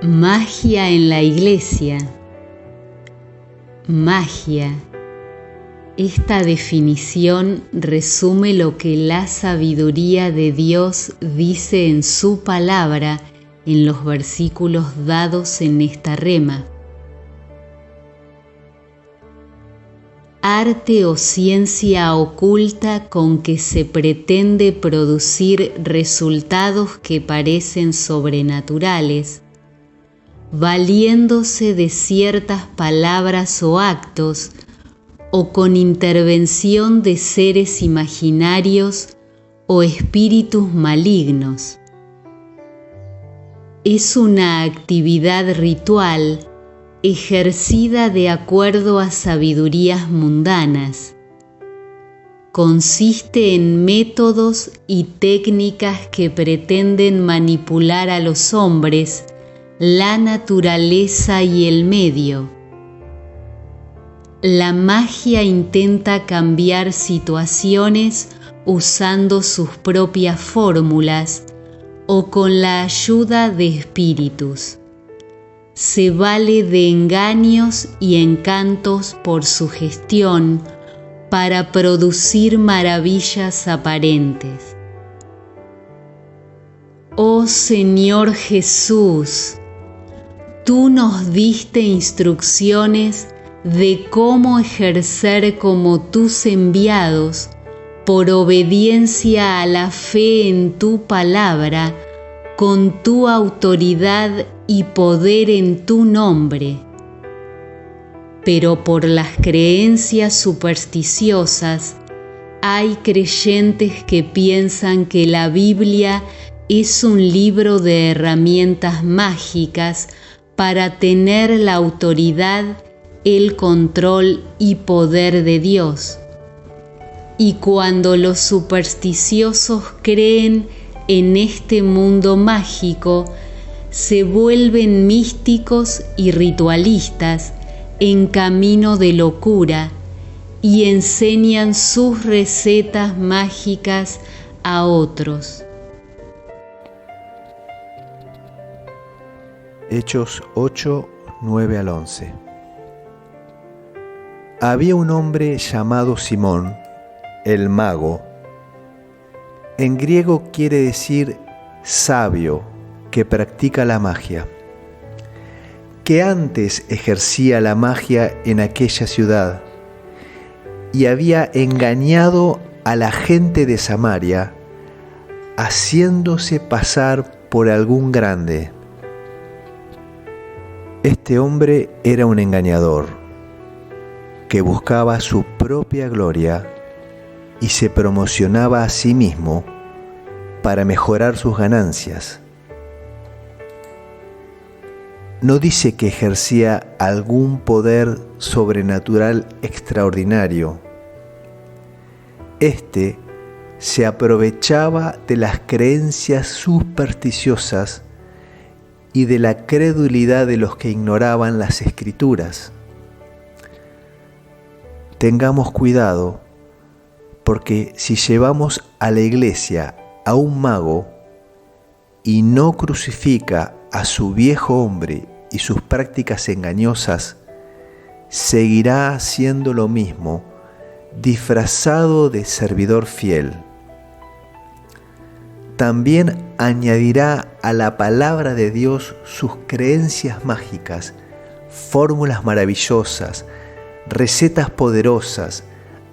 Magia en la iglesia. Magia. Esta definición resume lo que la sabiduría de Dios dice en su palabra en los versículos dados en esta rema. Arte o ciencia oculta con que se pretende producir resultados que parecen sobrenaturales, valiéndose de ciertas palabras o actos, o con intervención de seres imaginarios o espíritus malignos. Es una actividad ritual ejercida de acuerdo a sabidurías mundanas. Consiste en métodos y técnicas que pretenden manipular a los hombres, la naturaleza y el medio. La magia intenta cambiar situaciones usando sus propias fórmulas o con la ayuda de espíritus. Se vale de engaños y encantos por sugestión para producir maravillas aparentes. Oh Señor Jesús, tú nos diste instrucciones de cómo ejercer como tus enviados, por obediencia a la fe en tu palabra, con tu autoridad y poder en tu nombre. Pero por las creencias supersticiosas, hay creyentes que piensan que la Biblia es un libro de herramientas mágicas para tener la autoridad, el control y poder de Dios. Y cuando los supersticiosos creen en este mundo mágico, se vuelven místicos y ritualistas en camino de locura y enseñan sus recetas mágicas a otros. Hechos 8, 9 al 11. Había un hombre llamado Simón, el mago. En griego quiere decir sabio, que practica la magia, que antes ejercía la magia en aquella ciudad y había engañado a la gente de Samaria, haciéndose pasar por algún grande. Este hombre era un engañador que buscaba su propia gloria y se promocionaba a sí mismo para mejorar sus ganancias. No dice que ejercía algún poder sobrenatural extraordinario. Este se aprovechaba de las creencias supersticiosas y de la credulidad de los que ignoraban las Escrituras. Tengamos cuidado, porque si llevamos a la iglesia a un mago y no crucifica a su viejo hombre y sus prácticas engañosas, seguirá haciendo lo mismo, disfrazado de servidor fiel. También añadirá a la palabra de Dios sus creencias mágicas, fórmulas maravillosas, recetas poderosas,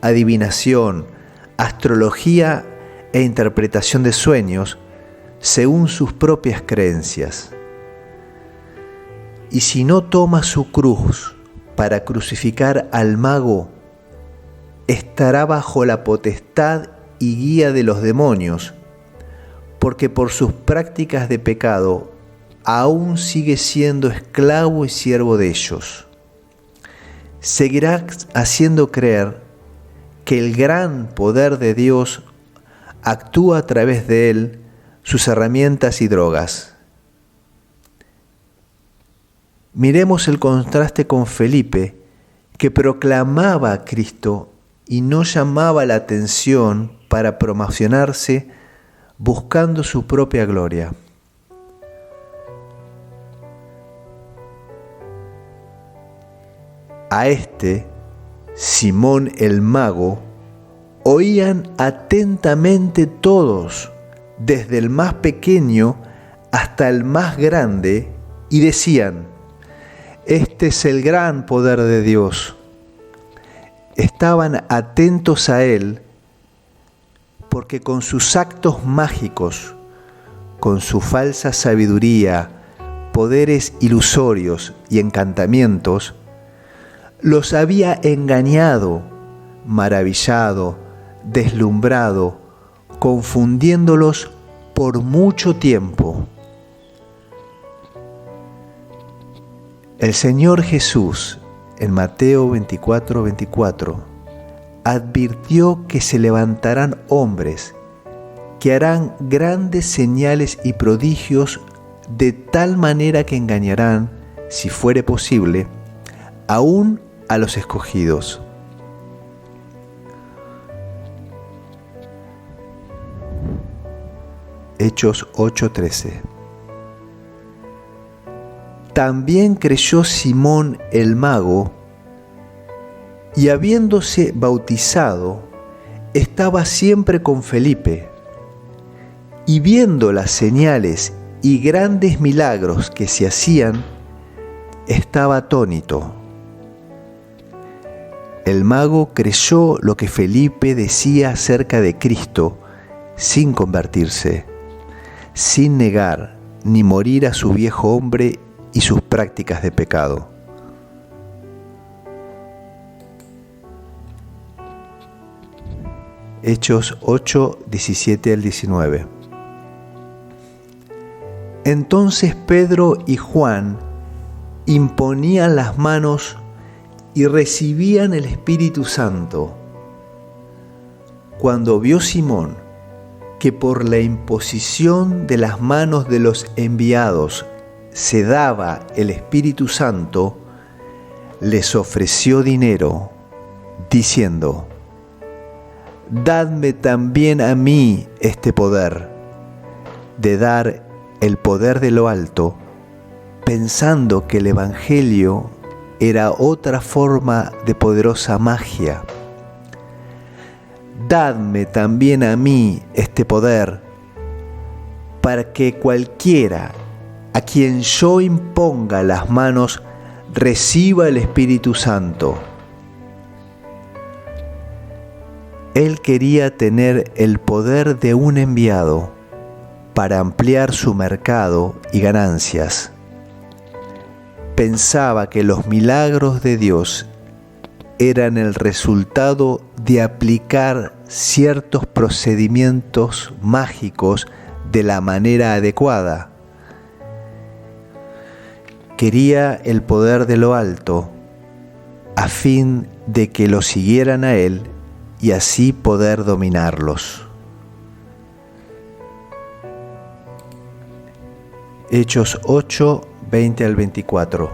adivinación, astrología e interpretación de sueños, según sus propias creencias. Y si no toma su cruz para crucificar al mago, estará bajo la potestad y guía de los demonios, porque por sus prácticas de pecado aún sigue siendo esclavo y siervo de ellos. Seguirá haciendo creer que el gran poder de Dios actúa a través de él, sus herramientas y drogas. Miremos el contraste con Felipe, que proclamaba a Cristo y no llamaba la atención para promocionarse buscando su propia gloria. A este, Simón el mago, oían atentamente todos, desde el más pequeño hasta el más grande, y decían: este es el gran poder de Dios. Estaban atentos a él porque con sus actos mágicos, con su falsa sabiduría, poderes ilusorios y encantamientos, los había engañado, maravillado, deslumbrado, confundiéndolos por mucho tiempo. El Señor Jesús, en Mateo 24:24, advirtió que se levantarán hombres que harán grandes señales y prodigios de tal manera que engañarán, si fuere posible, aún a los escogidos. Hechos 8:13. También creyó Simón el mago, y habiéndose bautizado, estaba siempre con Felipe, y viendo las señales y grandes milagros que se hacían, estaba atónito. El mago creyó lo que Felipe decía acerca de Cristo, sin convertirse, sin negar ni morir a su viejo hombre y sus prácticas de pecado. Hechos 8, 17 al 19. Entonces Pedro y Juan imponían las manos y recibían el Espíritu Santo. Cuando vio Simón que por la imposición de las manos de los enviados se daba el Espíritu Santo, les ofreció dinero, diciendo: dadme también a mí este poder, de dar el poder de lo alto, pensando que el Evangelio era otra forma de poderosa magia. Dadme también a mí este poder, para que cualquiera a quien yo imponga las manos reciba el Espíritu Santo. Él quería tener el poder de un enviado para ampliar su mercado y ganancias. Pensaba que los milagros de Dios eran el resultado de aplicar ciertos procedimientos mágicos de la manera adecuada. Quería el poder de lo alto, a fin de que lo siguieran a él y así poder dominarlos. Hechos 8, 20 al 24.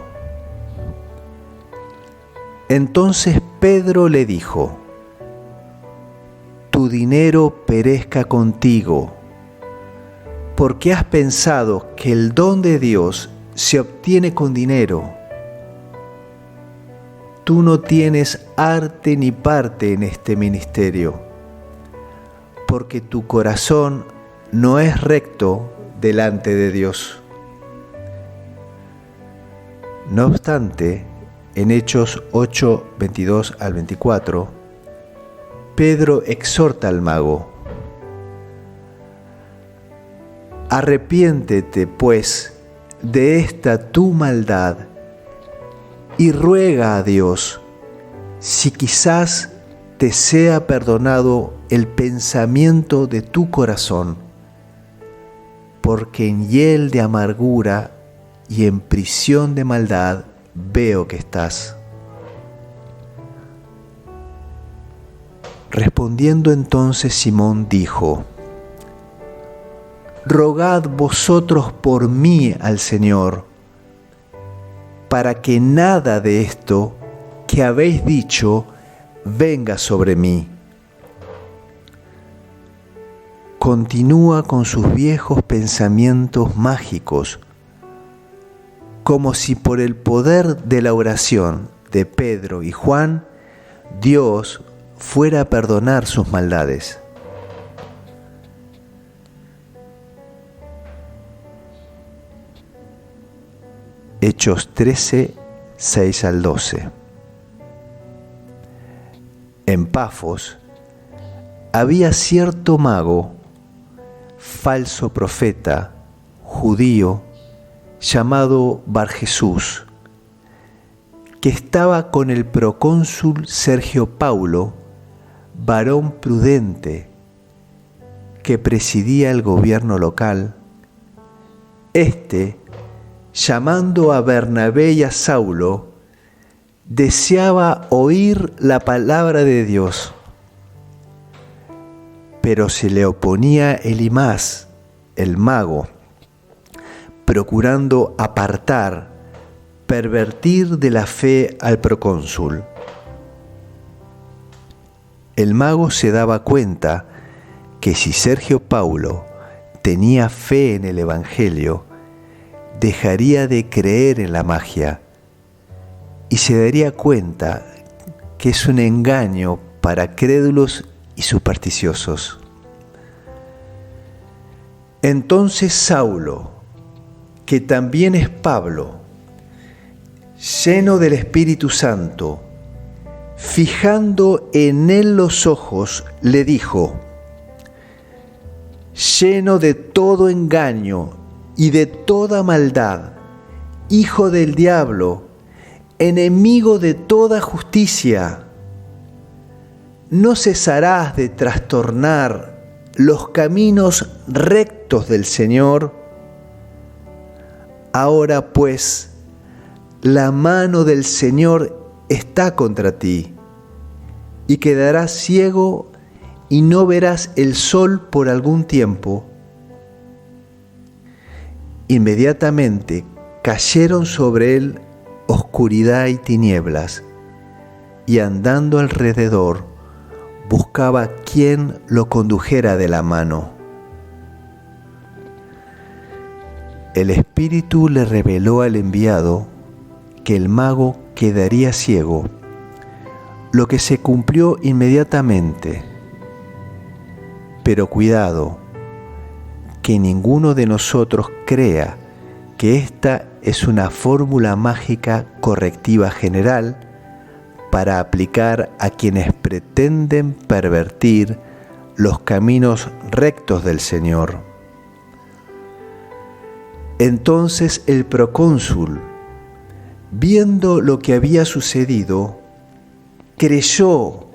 Entonces Pedro le dijo: tu dinero perezca contigo, porque has pensado que el don de Dios se obtiene con dinero. Tú no tienes arte ni parte en este ministerio, porque tu corazón no es recto delante de Dios. No obstante, en Hechos 8, 22 al 24, Pedro exhorta al mago: arrepiéntete, pues, de esta tu maldad y ruega a Dios si quizás te sea perdonado el pensamiento de tu corazón, porque en hiel de amargura y en prisión de maldad veo que estás. Respondiendo entonces Simón dijo: rogad vosotros por mí al Señor, para que nada de esto que habéis dicho venga sobre mí. Continúa con sus viejos pensamientos mágicos, como si por el poder de la oración de Pedro y Juan, Dios fuera a perdonar sus maldades. Hechos 13, 6 al 12. En Pafos había cierto mago, falso profeta, judío, llamado Barjesús, que estaba con el procónsul Sergio Paulo, varón prudente, que presidía el gobierno local. Este, llamando a Bernabé y a Saulo, deseaba oír la palabra de Dios. Pero se le oponía Elimás, el mago, procurando apartar, pervertir de la fe al procónsul. El mago se daba cuenta que si Sergio Paulo tenía fe en el Evangelio, dejaría de creer en la magia y se daría cuenta que es un engaño para crédulos y supersticiosos. Entonces Saulo, que también es Pablo, lleno del Espíritu Santo, fijando en él los ojos, le dijo: lleno de todo engaño y de toda maldad, hijo del diablo, enemigo de toda justicia, ¿no cesarás de trastornar los caminos rectos del Señor? Ahora pues, la mano del Señor está contra ti, y quedarás ciego y no verás el sol por algún tiempo. Inmediatamente cayeron sobre él oscuridad y tinieblas, y andando alrededor buscaba quién lo condujera de la mano. El Espíritu le reveló al enviado que el mago quedaría ciego, lo que se cumplió inmediatamente. Pero cuidado, que ninguno de nosotros crea que esta es una fórmula mágica correctiva general para aplicar a quienes pretenden pervertir los caminos rectos del Señor. Entonces el procónsul, viendo lo que había sucedido, creyó,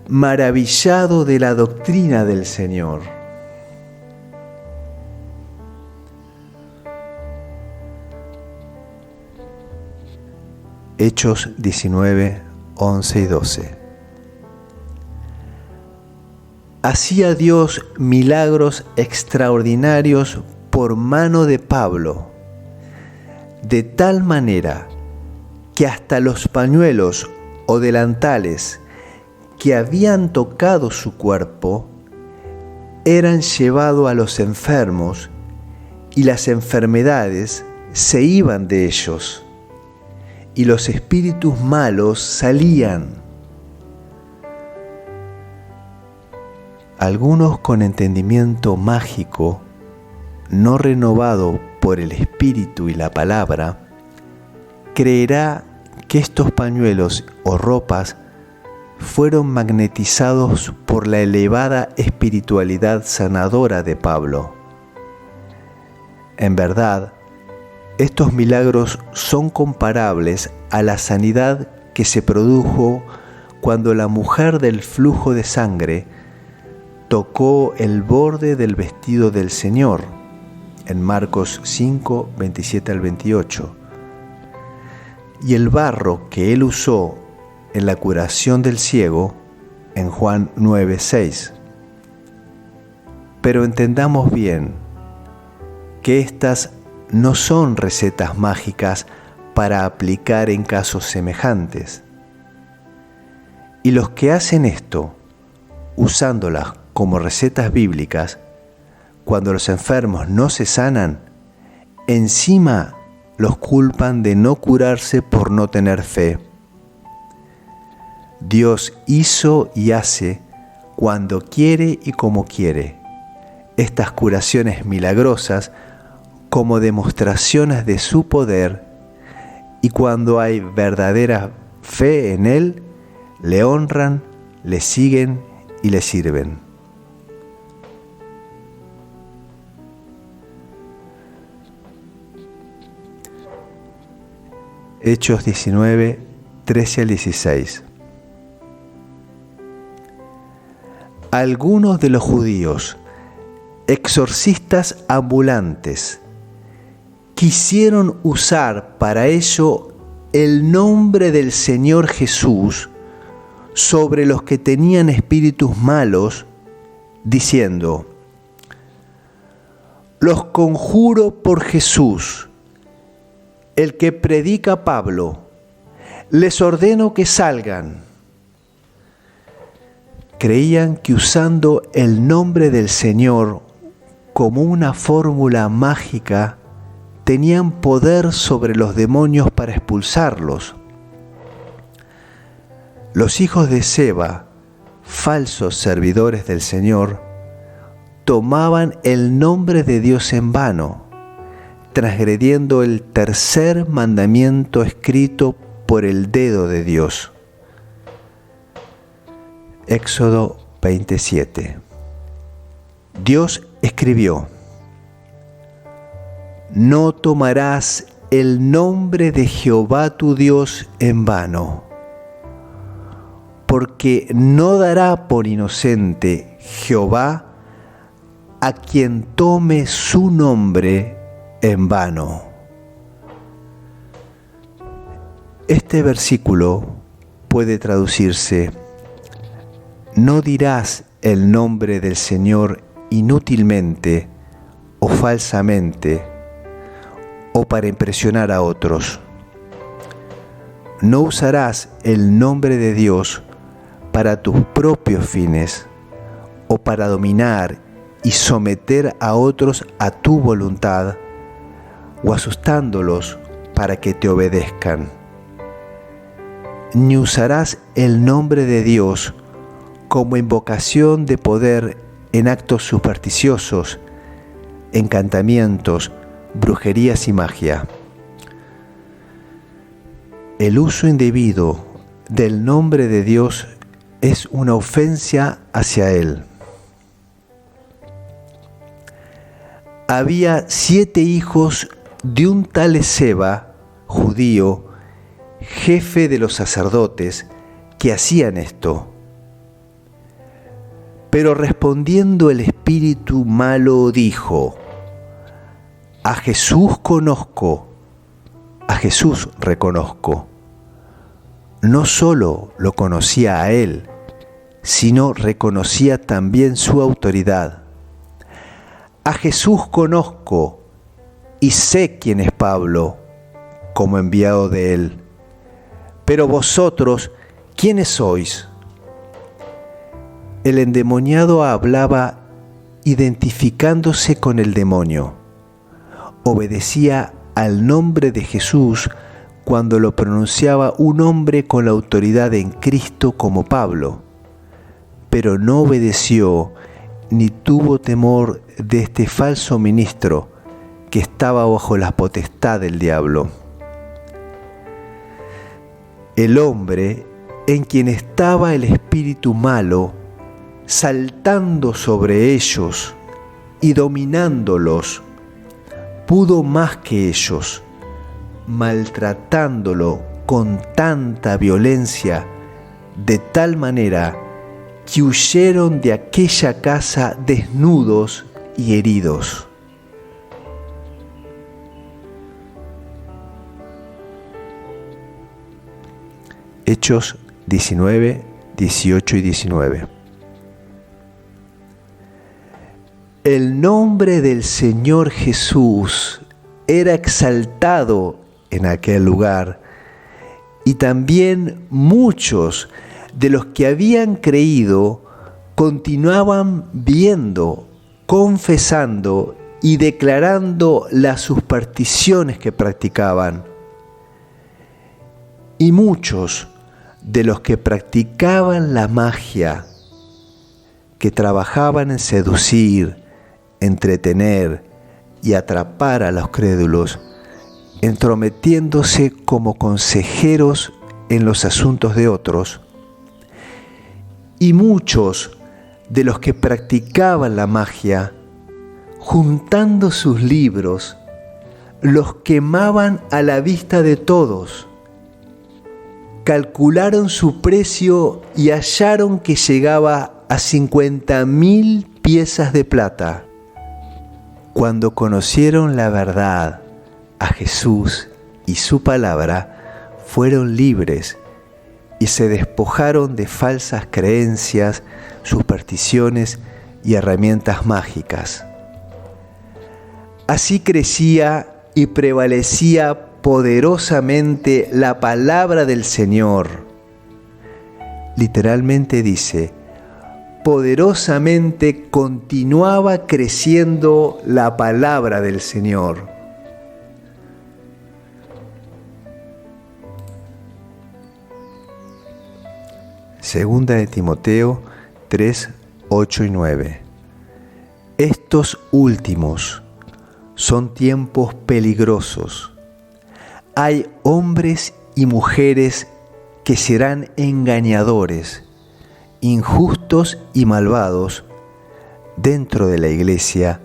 maravillado de la doctrina del Señor. Hechos 19, 11 y 12. Hacía Dios milagros extraordinarios por mano de Pablo, de tal manera que hasta los pañuelos o delantales que habían tocado su cuerpo eran llevados a los enfermos y las enfermedades se iban de ellos y los espíritus malos salían. Algunos con entendimiento mágico, no renovado por el Espíritu y la palabra, creerá que estos pañuelos o ropas fueron magnetizados por la elevada espiritualidad sanadora de Pablo. En verdad, estos milagros son comparables a la sanidad que se produjo cuando la mujer del flujo de sangre tocó el borde del vestido del Señor, en Marcos 5, 27 al 28, y el barro que él usó en la curación del ciego, en Juan 9, 6. Pero entendamos bien que estas no son recetas mágicas para aplicar en casos semejantes. Y los que hacen esto, usándolas como recetas bíblicas, cuando los enfermos no se sanan, encima los culpan de no curarse por no tener fe. Dios hizo y hace cuando quiere y como quiere estas curaciones milagrosas como demostraciones de su poder, y cuando hay verdadera fe en Él, le honran, le siguen y le sirven. Hechos 19, 13 al 16. Algunos de los judíos, exorcistas ambulantes, quisieron usar para ello el nombre del Señor Jesús sobre los que tenían espíritus malos, diciendo: los conjuro por Jesús, el que predica Pablo, les ordeno que salgan. Creían que usando el nombre del Señor como una fórmula mágica, tenían poder sobre los demonios para expulsarlos. Los hijos de Seba, falsos servidores del Señor, tomaban el nombre de Dios en vano, transgrediendo el tercer mandamiento escrito por el dedo de Dios. Éxodo 27. Dios escribió: no tomarás el nombre de Jehová tu Dios en vano, porque no dará por inocente Jehová a quien tome su nombre en vano. Este versículo puede traducirse: no dirás el nombre del Señor inútilmente o falsamente o para impresionar a otros. No usarás el nombre de Dios para tus propios fines o para dominar y someter a otros a tu voluntad o asustándolos para que te obedezcan. Ni usarás el nombre de Dios como invocación de poder en actos supersticiosos, encantamientos, brujerías y magia. El uso indebido del nombre de Dios es una ofensa hacia Él. Había 7 hijos de un tal Seba, judío, jefe de los sacerdotes, que hacían esto. Pero respondiendo el espíritu malo dijo: a Jesús conozco, a Jesús reconozco. No solo lo conocía a él, sino reconocía también su autoridad. A Jesús conozco y sé quién es Pablo, como enviado de él. Pero vosotros, ¿quiénes sois? El endemoniado hablaba identificándose con el demonio. Obedecía al nombre de Jesús cuando lo pronunciaba un hombre con la autoridad en Cristo como Pablo, pero no obedeció ni tuvo temor de este falso ministro que estaba bajo la potestad del diablo. El hombre en quien estaba el espíritu malo, saltando sobre ellos y dominándolos, pudo más que ellos, maltratándolo con tanta violencia, de tal manera que huyeron de aquella casa desnudos y heridos. Hechos 19, 18 y 19. El nombre del Señor Jesús era exaltado en aquel lugar, y también muchos de los que habían creído continuaban viendo, confesando y declarando las supersticiones que practicaban. Y muchos de los que practicaban la magia, que trabajaban en seducir, entretener y atrapar a los crédulos, entrometiéndose como consejeros en los asuntos de otros, y muchos de los que practicaban la magia, juntando sus libros, los quemaban a la vista de todos. Calcularon su precio y hallaron que llegaba a 50.000 piezas de plata. Cuando conocieron la verdad, a Jesús y su palabra, fueron libres y se despojaron de falsas creencias, supersticiones y herramientas mágicas. Así crecía y prevalecía poderosamente la palabra del Señor. Literalmente dice, poderosamente continuaba creciendo la palabra del Señor. Segunda de Timoteo 3, 8 y 9. Estos últimos son tiempos peligrosos. Hay hombres y mujeres que serán engañadores, injustos y malvados dentro de la iglesia,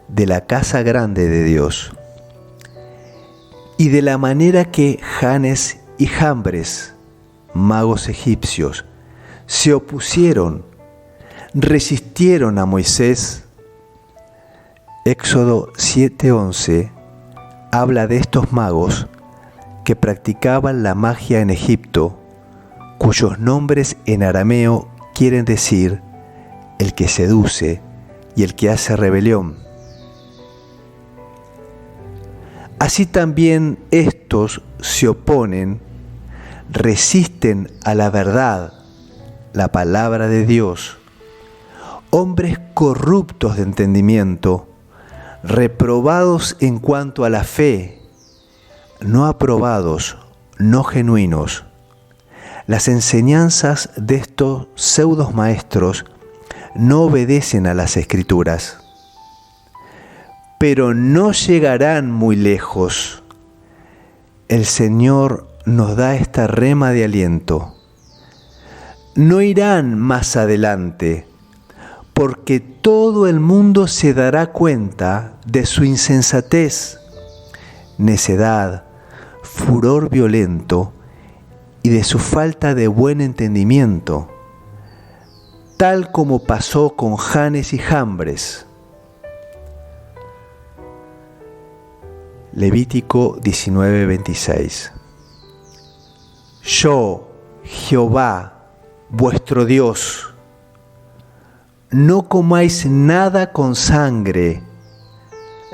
de la casa grande de Dios. Y de la manera que Janes y Jambres, magos egipcios, se opusieron, resistieron a Moisés. Éxodo 7:11 habla de estos magos que practicaban la magia en Egipto, cuyos nombres en arameo quieren decir el que seduce y el que hace rebelión. Así también estos se oponen, resisten a la verdad, la palabra de Dios, hombres corruptos de entendimiento, reprobados en cuanto a la fe, no aprobados, no genuinos. Las enseñanzas de estos pseudos maestros no obedecen a las Escrituras, pero no llegarán muy lejos. El Señor nos da esta rema de aliento. No irán más adelante, porque todo el mundo se dará cuenta de su insensatez, necedad, furor violento y de su falta de buen entendimiento, tal como pasó con Janes y Jambres. Levítico 19:26. Yo, Jehová, vuestro Dios, no comáis nada con sangre,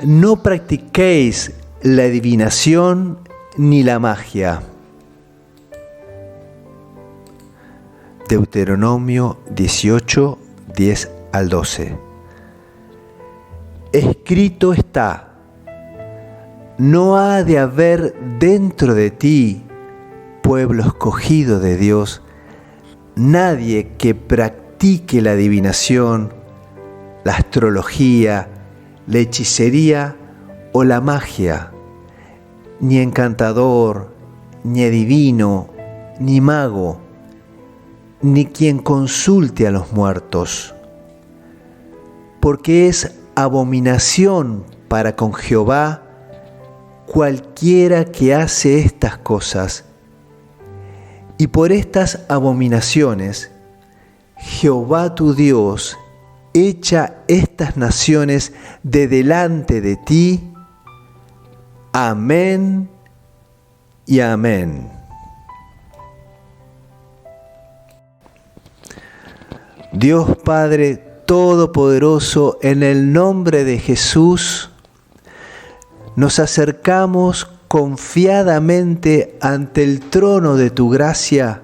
no practiquéis la adivinación ni la magia. Deuteronomio 18, 10 al 12. Escrito está, no ha de haber dentro de ti, pueblo escogido de Dios, nadie que practique la adivinación, la astrología, la hechicería o la magia, ni encantador, ni adivino, ni mago, ni quien consulte a los muertos, porque es abominación para con Jehová cualquiera que hace estas cosas. Y por estas abominaciones, Jehová tu Dios echa estas naciones de delante de ti. Amén y amén. Dios Padre Todopoderoso, en el nombre de Jesús, nos acercamos confiadamente ante el trono de tu gracia.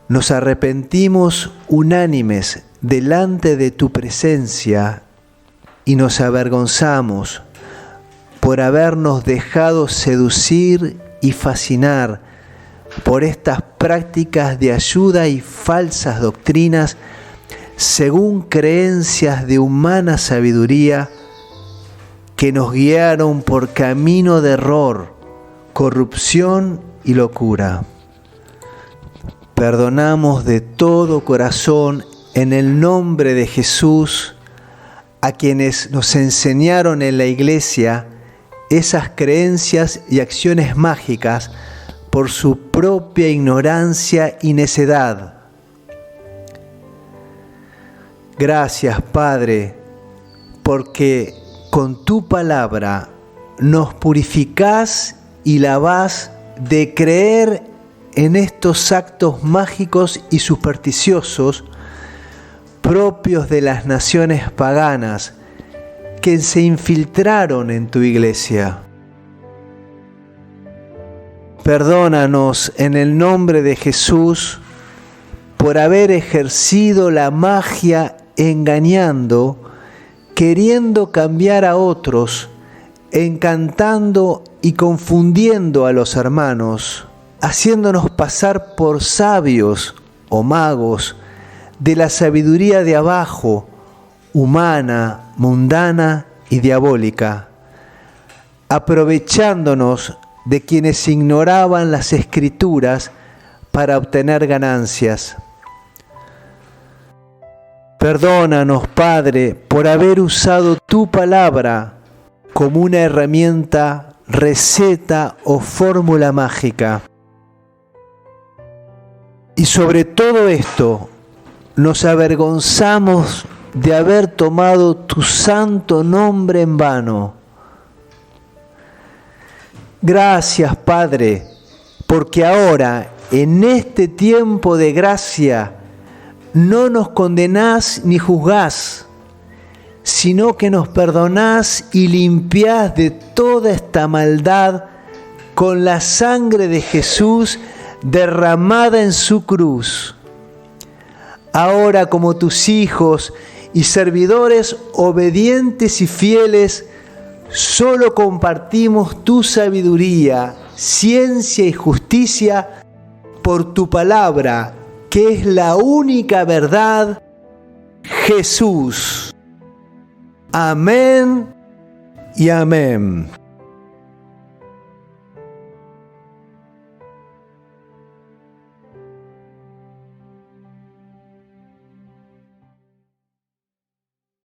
Nos arrepentimos unánimes delante de tu presencia y nos avergonzamos por habernos dejado seducir y fascinar por estas prácticas de ayuda y falsas doctrinas, según creencias de humana sabiduría, que nos guiaron por camino de error, corrupción y locura. Perdonamos de todo corazón en el nombre de Jesús a quienes nos enseñaron en la Iglesia esas creencias y acciones mágicas por su propia ignorancia y necedad. Gracias, Padre, porque con tu palabra nos purificás y lavás de creer en estos actos mágicos y supersticiosos propios de las naciones paganas que se infiltraron en tu Iglesia. Perdónanos en el nombre de Jesús por haber ejercido la magia engañando, queriendo cambiar a otros, encantando y confundiendo a los hermanos, haciéndonos pasar por sabios o magos de la sabiduría de abajo, humana, mundana y diabólica, aprovechándonos de quienes ignoraban las Escrituras para obtener ganancias. Perdónanos, Padre, por haber usado tu palabra como una herramienta, receta o fórmula mágica. Y sobre todo esto, nos avergonzamos de haber tomado tu santo nombre en vano. Gracias, Padre, porque ahora, en este tiempo de gracia, no nos condenás ni juzgás, sino que nos perdonás y limpiás de toda esta maldad con la sangre de Jesús derramada en su cruz. Ahora, como tus hijos y servidores obedientes y fieles, solo compartimos tu sabiduría, ciencia y justicia por tu palabra, que es la única verdad, Jesús. Amén y amén.